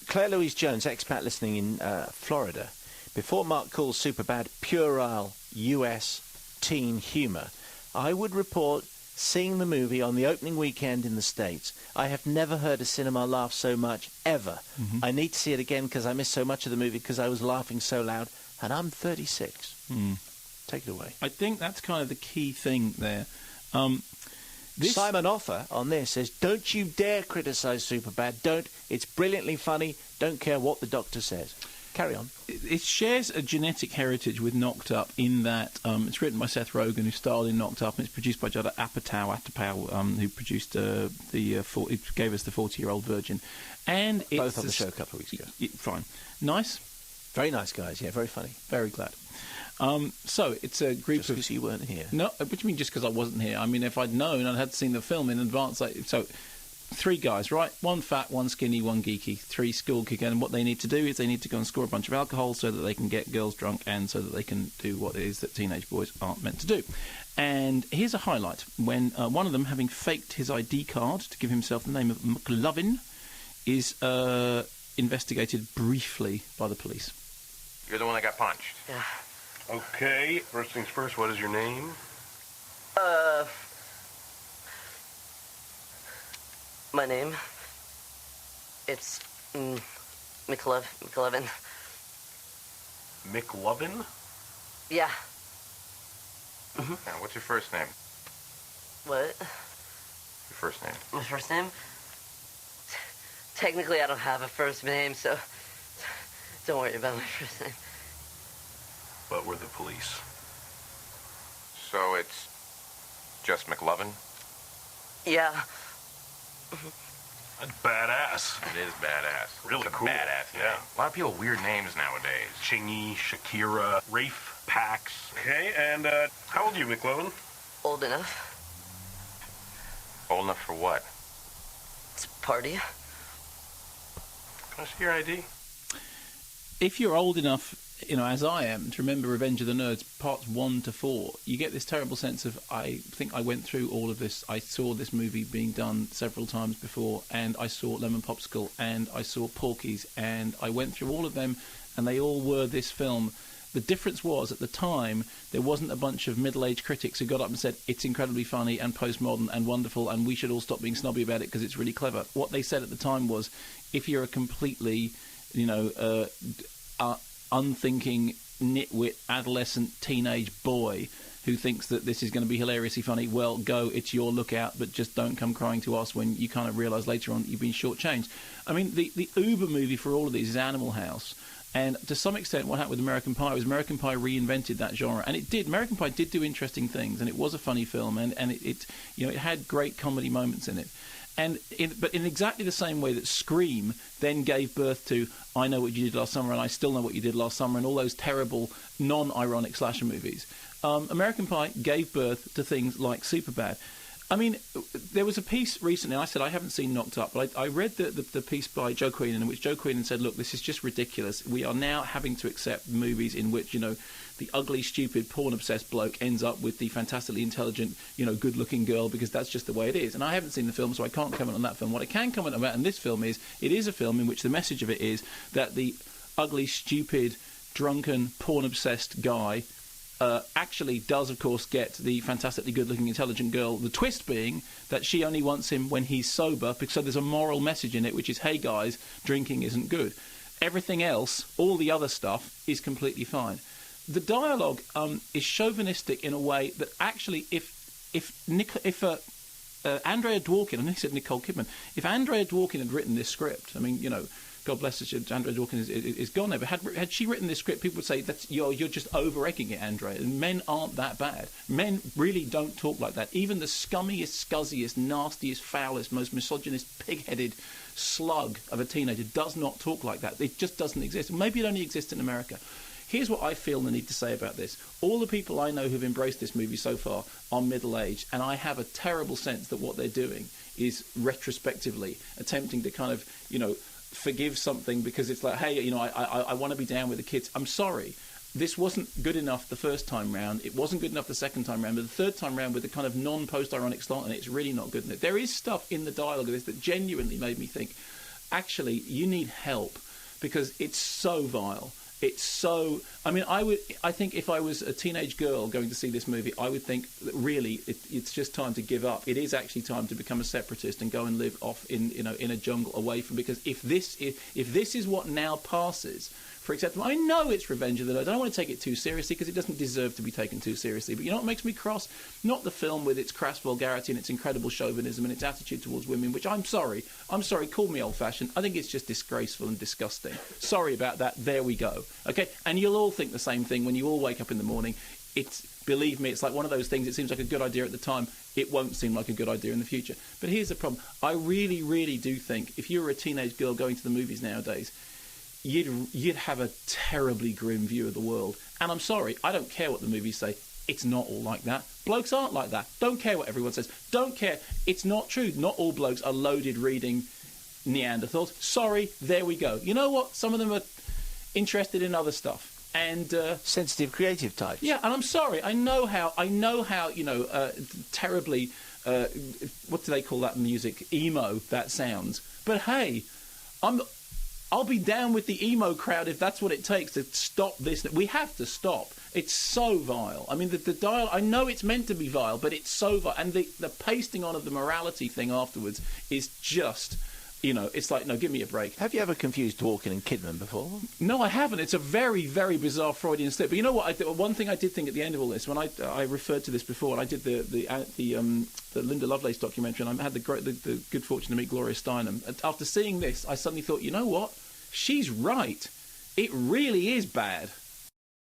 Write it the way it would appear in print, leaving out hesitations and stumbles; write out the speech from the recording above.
Claire Louise Jones, expat listening in Florida. Before Mark calls Superbad puerile US teen humour, I would report seeing the movie on the opening weekend in the States. I have never heard a cinema laugh so much, ever. Mm-hmm. I need to see it again because I missed so much of the movie because I was laughing so loud, and I'm 36. Take it away. I think that's kind of the key thing there. Simon Offer on this says, don't you dare criticise Superbad. Don't. It's brilliantly funny. Don't care what the doctor says. Carry on. It shares a genetic heritage with Knocked Up in that it's written by Seth Rogen, who starred in Knocked Up, and it's produced by Judd Apatow, who produced it gave us the 40-Year-Old Virgin. And it's both on the show a couple of weeks ago. Fine. Nice? Very nice guys, yeah, very funny. Very glad. So it's a group just because you weren't here. No, what do you mean just because I wasn't here? I mean, if I'd known, I'd had seen the film in advance. So 3 guys, right? 1 fat, 1 skinny, 1 geeky, 3 school kids. And what they need to do is they need to go and score a bunch of alcohol so that they can get girls drunk and so that they can do what it is that teenage boys aren't meant to do. And here's a highlight. When one of them, having faked his ID card to give himself the name of McLovin, is investigated briefly by the police. You're the one that got punched. Yeah. Okay, first things first, what is your name? My name? It's McLovin. McLovin? Yeah. Mm-hmm. Now, what's your first name? What? Your first name. My first name? Technically, I don't have a first name, so don't worry about my first name. But we're the police. So it's just McLovin? Yeah. That's badass. It is badass. Really cool. Badass name. Yeah. A lot of people have weird names nowadays. Chingy, Shakira, Rafe, Pax. Okay, and how old are you, McLovin? Old enough. Old enough for what? To party. Can I see your ID? If you're old enough, as I am, to remember Revenge of the Nerds parts 1 to 4, you get this terrible sense of, I think I went through all of this. I saw this movie being done several times before, and I saw Lemon Popsicle, and I saw Porky's, and I went through all of them, and they all were this film. The difference was, at the time, there wasn't a bunch of middle-aged critics who got up and said, it's incredibly funny and postmodern and wonderful, and we should all stop being snobby about it because it's really clever. What they said at the time was, if you're a completely, unthinking, nitwit, adolescent, teenage boy who thinks that this is going to be hilariously funny, well, go, it's your lookout, but just don't come crying to us when you kind of realise later on you've been shortchanged. I mean, the uber movie for all of these is Animal House. And to some extent, what happened with American Pie was American Pie reinvented that genre, and it did. American Pie did do interesting things, and it was a funny film, and it had great comedy moments in it. But in exactly the same way that Scream then gave birth to I Know What You Did Last Summer and I Still Know What You Did Last Summer and all those terrible non-ironic slasher movies, American Pie gave birth to things like Superbad. I mean, there was a piece recently, I said I haven't seen Knocked Up, but I read the piece by Joe Queenan in which Joe Queenan said, look, this is just ridiculous. We are now having to accept movies in which, the ugly, stupid, porn-obsessed bloke ends up with the fantastically intelligent, good-looking girl because that's just the way it is. And I haven't seen the film, so I can't comment on that film. What I can comment about in this film is it is a film in which the message of it is that the ugly, stupid, drunken, porn-obsessed guy actually does, of course, get the fantastically good-looking, intelligent girl. The twist being that she only wants him when he's sober, because so there's a moral message in it, which is, hey, guys, drinking isn't good. Everything else, all the other stuff, is completely fine. The dialogue is chauvinistic in a way that actually, if Andrea Dworkin, and he said Nicole Kidman, if Andrea Dworkin had written this script, I mean, God bless her, Andrea Dworkin is gone now, but had she written this script, people would say that you're just over-egging it, Andrea. Men aren't that bad. Men really don't talk like that. Even the scummiest, scuzziest, nastiest, foulest, most misogynist, pig-headed slug of a teenager does not talk like that. It just doesn't exist. Maybe it only exists in America. Here's what I feel the need to say about this. All the people I know who've embraced this movie so far are middle-aged, and I have a terrible sense that what they're doing is retrospectively attempting to kind of, forgive something because it's like, hey, I want to be down with the kids. I'm sorry. This wasn't good enough the first time round. It wasn't good enough the second time round. But the third time round with the kind of non-post-ironic slant on it, it's really not good enough. There is stuff in the dialogue of this that genuinely made me think, actually, you need help because it's so vile. It's so... I mean, I think if I was a teenage girl going to see this movie, I would think that really it's just time to give up. It is actually time to become a separatist and go and live off in a jungle away from... Because if this is what now passes for acceptable... I know it's Revenge of the Nerds. I don't want to take it too seriously because it doesn't deserve to be taken too seriously. But you know what makes me cross? Not the film with its crass vulgarity and its incredible chauvinism and its attitude towards women, which I'm sorry, call me old-fashioned. I think it's just disgraceful and disgusting. Sorry about that. There we go. Okay? And you'll all think the same thing when you all wake up in the morning. Believe me, it's like one of those things, it seems like a good idea at the time. It won't seem like a good idea in the future. But here's the problem. I really, really do think if you were a teenage girl going to the movies nowadays, you'd have a terribly grim view of the world. And I'm sorry, I don't care what the movies say. It's not all like that. Blokes aren't like that. Don't care what everyone says. Don't care. It's not true. Not all blokes are loaded reading Neanderthals. Sorry, there we go. You know what? Some of them are interested in other stuff. And sensitive, creative types. Yeah, and I'm sorry. I know how. Terribly. What do they call that music? Emo. That sounds. But hey, I'll be down with the emo crowd if that's what it takes to stop this. We have to stop. It's so vile. I mean, the dialogue... I know it's meant to be vile, but it's so vile. And the pasting on of the morality thing afterwards is just... it's like, no, give me a break. Have you ever confused Dworkin and Kidman before? No, I haven't. It's a very, very bizarre Freudian slip. But you know what? One thing I did think at the end of all this, when I referred to this before, and I did the Linda Lovelace documentary, and I had the good fortune to meet Gloria Steinem. After seeing this, I suddenly thought, you know what? She's right. It really is bad.